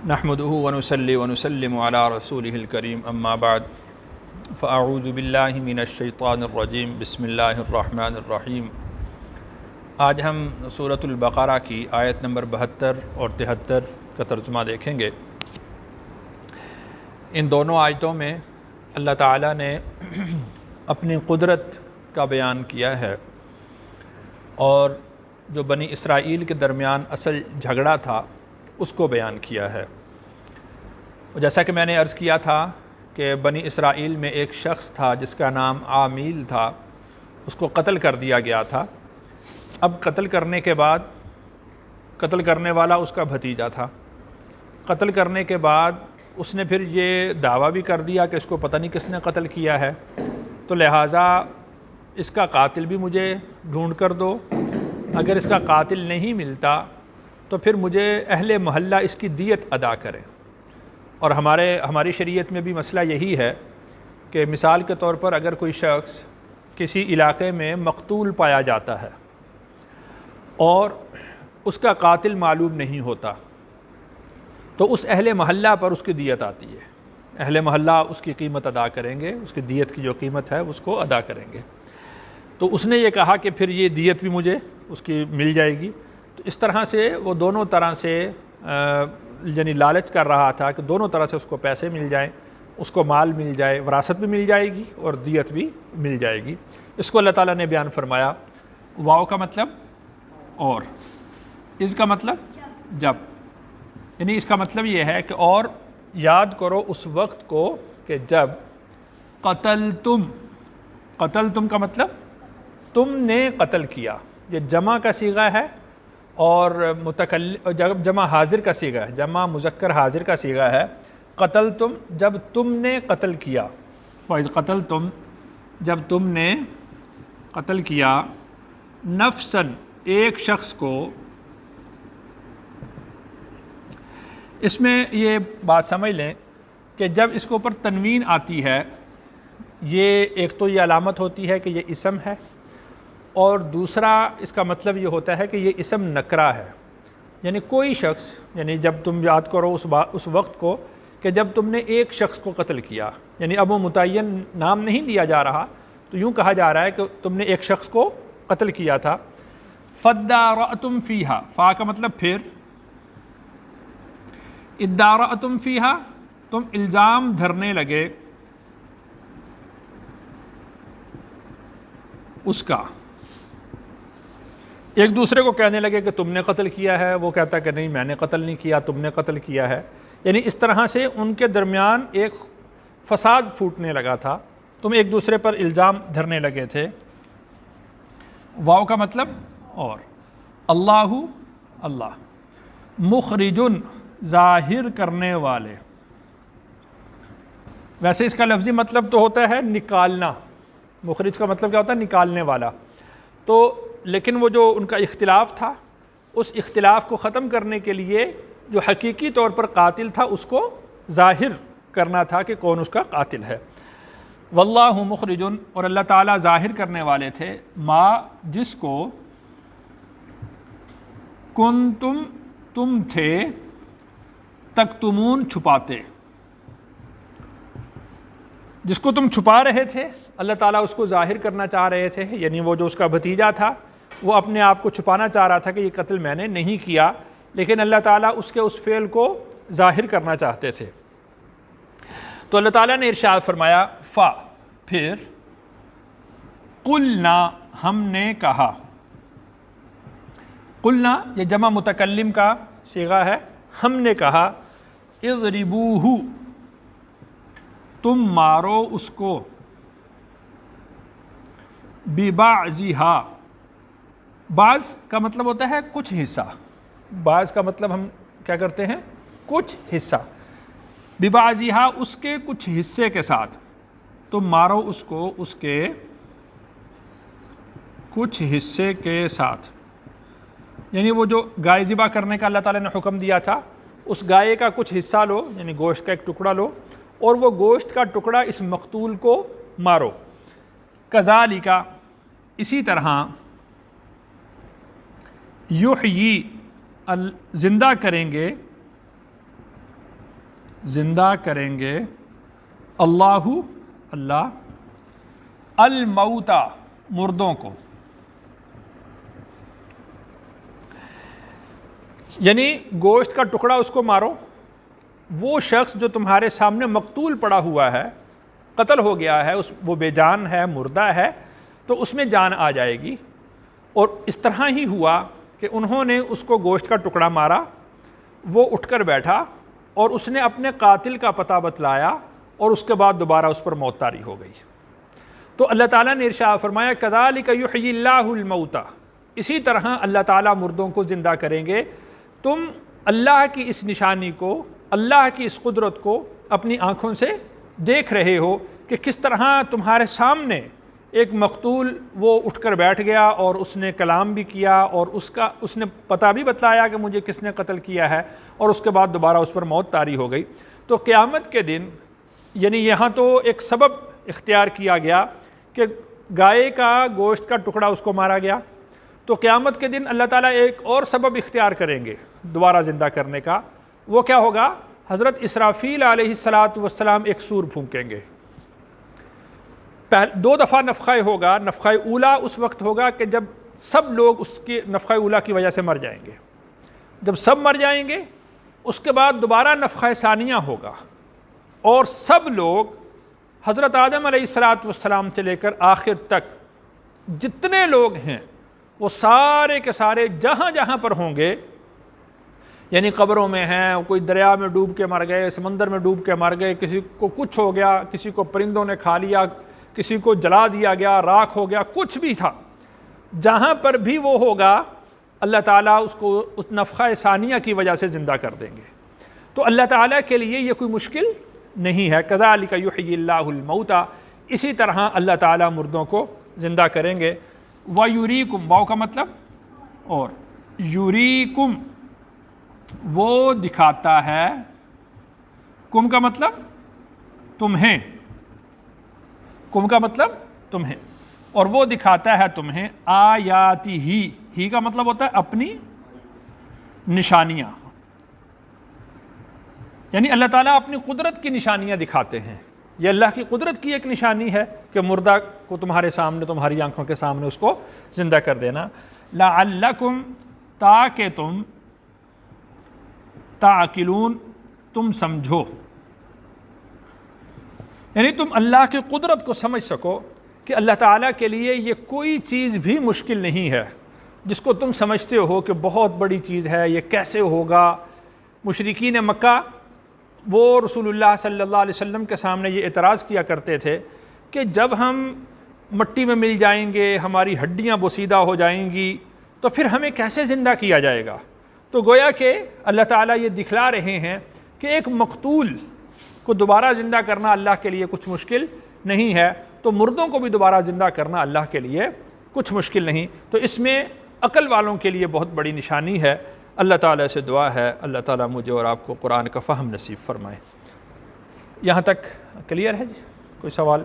نحمده ونصلي ونسلم على رسوله الكريم اما بعد فاعوذ باللہ من الشیطان الرجیم بسم اللہ الرحمن الرحیم۔ آج ہم سورۃ البقرہ کی آیت نمبر 72 اور 73 کا ترجمہ دیکھیں گے۔ ان دونوں آیتوں میں اللہ تعالیٰ نے اپنی قدرت کا بیان کیا ہے اور جو بنی اسرائیل کے درمیان اصل جھگڑا تھا اس کو بیان کیا ہے۔ جیسا کہ میں نے عرض کیا تھا کہ بنی اسرائیل میں ایک شخص تھا جس کا نام عامیل تھا، اس کو قتل کر دیا گیا تھا۔ اب قتل کرنے کے بعد قتل کرنے والا اس کا بھتیجا تھا۔ قتل کرنے کے بعد اس نے پھر یہ دعویٰ بھی کر دیا کہ اس کو پتہ نہیں کس نے قتل کیا ہے، تو لہٰذا اس کا قاتل بھی مجھے ڈھونڈ کر دو، اگر اس کا قاتل نہیں ملتا تو پھر مجھے اہل محلہ اس کی دیت ادا کریں۔ اور ہماری شریعت میں بھی مسئلہ یہی ہے کہ مثال کے طور پر اگر کوئی شخص کسی علاقے میں مقتول پایا جاتا ہے اور اس کا قاتل معلوم نہیں ہوتا تو اس اہل محلہ پر اس کی دیت آتی ہے۔ اہل محلہ اس کی قیمت ادا کریں گے، اس کی دیت کی جو قیمت ہے اس کو ادا کریں گے۔ تو اس نے یہ کہا کہ پھر یہ دیت بھی مجھے اس کی مل جائے گی۔ تو اس طرح سے وہ دونوں طرح سے یعنی لالچ کر رہا تھا کہ دونوں طرح سے اس کو پیسے مل جائیں، اس کو مال مل جائے، وراثت بھی مل جائے گی اور دیت بھی مل جائے گی۔ اس کو اللہ تعالیٰ نے بیان فرمایا۔ واو کا مطلب اور، اس کا مطلب جب، یعنی اس کا مطلب یہ ہے کہ اور یاد کرو اس وقت کو کہ جب قتلتم کا مطلب تم نے قتل کیا، یہ جمع کا صیغہ ہے اور جمع حاضر کا صیغہ ہے، جمع مذکر حاضر کا صیغہ ہے۔ قتلتم جب تم نے قتل کیا، وَإِذْ قتلتم جب تم نے قتل کیا، نفساً ایک شخص کو۔ اس میں یہ بات سمجھ لیں کہ جب اس کے اوپر تنوین آتی ہے، یہ ایک تو یہ علامت ہوتی ہے کہ یہ اسم ہے، اور دوسرا اس کا مطلب یہ ہوتا ہے کہ یہ اسم نکرہ ہے، یعنی کوئی شخص، یعنی جب تم یاد کرو اس وقت کو کہ جب تم نے ایک شخص کو قتل کیا، یعنی اب وہ متعین نام نہیں لیا جا رہا، تو یوں کہا جا رہا ہے کہ تم نے ایک شخص کو قتل کیا تھا۔ فَادَّارَأْتُمْ فِيهَا، فا کا مطلب پھر، اِدَّارَأْتُمْ فِيهَا تم الزام دھرنے لگے اس کا، ایک دوسرے کو کہنے لگے کہ تم نے قتل کیا ہے، وہ کہتا کہ نہیں میں نے قتل نہیں کیا، تم نے قتل کیا ہے، یعنی اس طرح سے ان کے درمیان ایک فساد پھوٹنے لگا تھا، تم ایک دوسرے پر الزام دھرنے لگے تھے۔ واو کا مطلب اور، اللہ مخرجن ظاہر کرنے والے، ویسے اس کا لفظی مطلب تو ہوتا ہے نکالنا، مخرج کا مطلب کیا ہوتا ہے نکالنے والا، تو لیکن وہ جو ان کا اختلاف تھا اس اختلاف کو ختم کرنے کے لیے جو حقیقی طور پر قاتل تھا اس کو ظاہر کرنا تھا کہ کون اس کا قاتل ہے۔ واللہ مخرجن، اور اللہ تعالیٰ ظاہر کرنے والے تھے، ما جس کو، کنتم تم تھے، تکتمون چھپاتے، جس کو تم چھپا رہے تھے اللہ تعالیٰ اس کو ظاہر کرنا چاہ رہے تھے، یعنی وہ جو اس کا بھتیجا تھا وہ اپنے آپ کو چھپانا چاہ رہا تھا کہ یہ قتل میں نے نہیں کیا، لیکن اللہ تعالیٰ اس کے اس فعل کو ظاہر کرنا چاہتے تھے۔ تو اللہ تعالیٰ نے ارشاد فرمایا، پھر قلنا ہم نے کہا، قلنا یہ جمع متکلم کا صیغہ ہے، ہم نے کہا، اضربوہ تم مارو اس کو، ببعضھا بعض کا مطلب ہوتا ہے کچھ حصہ، بعض کا مطلب ہم کیا کرتے ہیں کچھ حصہ، ببعضھا اس کے کچھ حصے کے ساتھ، تم مارو اس کو اس کے کچھ حصے کے ساتھ، یعنی وہ جو گائے ذبح کرنے کا اللہ تعالیٰ نے حکم دیا تھا اس گائے کا کچھ حصہ لو، یعنی گوشت کا ایک ٹکڑا لو اور وہ گوشت کا ٹکڑا اس مقتول کو مارو۔ کذالک اسی طرح، یحیی زندہ کریں گے، زندہ کریں گے اللہ الموتا مردوں کو، یعنی گوشت کا ٹکڑا اس کو مارو، وہ شخص جو تمہارے سامنے مقتول پڑا ہوا ہے، قتل ہو گیا ہے، وہ بے جان ہے، مردہ ہے، تو اس میں جان آ جائے گی۔ اور اس طرح ہی ہوا کہ انہوں نے اس کو گوشت کا ٹکڑا مارا، وہ اٹھ کر بیٹھا اور اس نے اپنے قاتل کا پتہ بتلایا اور اس کے بعد دوبارہ اس پر موت طاری ہو گئی۔ تو اللہ تعالیٰ نے ارشاد فرمایا کذالک یحیی اللہ الموتى، اسی طرح اللہ تعالیٰ مردوں کو زندہ کریں گے۔ تم اللہ کی اس نشانی کو، اللہ کی اس قدرت کو اپنی آنکھوں سے دیکھ رہے ہو کہ کس طرح تمہارے سامنے ایک مقتول وہ اٹھ کر بیٹھ گیا اور اس نے کلام بھی کیا اور اس نے پتہ بھی بتلایا کہ مجھے کس نے قتل کیا ہے، اور اس کے بعد دوبارہ اس پر موت طاری ہو گئی۔ تو قیامت کے دن یعنی یہاں تو ایک سبب اختیار کیا گیا کہ گائے کا گوشت کا ٹکڑا اس کو مارا گیا، تو قیامت کے دن اللہ تعالیٰ ایک اور سبب اختیار کریں گے دوبارہ زندہ کرنے کا۔ وہ کیا ہوگا؟ حضرت اسرافیل علیہ السلام ایک سور پھونکیں گے۔ دو دفعہ نفخہ ہوگا۔ نفخہ اولا اس وقت ہوگا کہ جب سب لوگ اس کے نفخہ اولا کی وجہ سے مر جائیں گے، جب سب مر جائیں گے اس کے بعد دوبارہ نفخہ ثانیہ ہوگا، اور سب لوگ حضرت آدم علیہ السلام سے لے کر آخر تک جتنے لوگ ہیں وہ سارے کے سارے جہاں جہاں پر ہوں گے، یعنی قبروں میں ہیں، کوئی دریا میں ڈوب کے مر گئے، سمندر میں ڈوب کے مر گئے، کسی کو کچھ ہو گیا، کسی کو پرندوں نے کھا لیا، کسی کو جلا دیا گیا، راکھ ہو گیا، کچھ بھی تھا، جہاں پر بھی وہ ہوگا اللہ تعالیٰ اس کو اس نفخہ ثانیہ کی وجہ سے زندہ کر دیں گے۔ تو اللہ تعالیٰ کے لیے یہ کوئی مشکل نہیں ہے۔ کذالک یحیی اللہ الموتى، اسی طرح اللہ تعالیٰ مردوں کو زندہ کریں گے۔ وَیُریکم، واو کا مطلب اور، یُریکم وہ دکھاتا ہے، کم کا مطلب تمہیں، کم کا مطلب تمہیں، اور وہ دکھاتا ہے تمہیں آیاتی ہی کا مطلب ہوتا ہے اپنی نشانیاں، یعنی اللہ تعالیٰ اپنی قدرت کی نشانیاں دکھاتے ہیں۔ یہ اللہ کی قدرت کی ایک نشانی ہے کہ مردہ کو تمہارے سامنے، تمہاری آنکھوں کے سامنے اس کو زندہ کر دینا۔ لعلکم، تاکہ تم، تعقلون، تم سمجھو، یعنی تم اللہ کی قدرت کو سمجھ سکو کہ اللہ تعالیٰ کے لیے یہ کوئی چیز بھی مشکل نہیں ہے جس کو تم سمجھتے ہو کہ بہت بڑی چیز ہے، یہ کیسے ہوگا۔ مشرکین مکہ وہ رسول اللہ صلی اللہ علیہ وسلم کے سامنے یہ اعتراض کیا کرتے تھے کہ جب ہم مٹی میں مل جائیں گے، ہماری ہڈیاں بوسیدہ ہو جائیں گی، تو پھر ہمیں کیسے زندہ کیا جائے گا؟ تو گویا کہ اللہ تعالیٰ یہ دکھلا رہے ہیں کہ ایک مقتول کو دوبارہ زندہ کرنا اللہ کے لیے کچھ مشکل نہیں ہے، تو مردوں کو بھی دوبارہ زندہ کرنا اللہ کے لیے کچھ مشکل نہیں۔ تو اس میں عقل والوں کے لیے بہت بڑی نشانی ہے۔ اللہ تعالیٰ سے دعا ہے اللہ تعالیٰ مجھے اور آپ کو قرآن کا فہم نصیب فرمائے۔ یہاں تک کلیئر ہے جی؟ کوئی سوال؟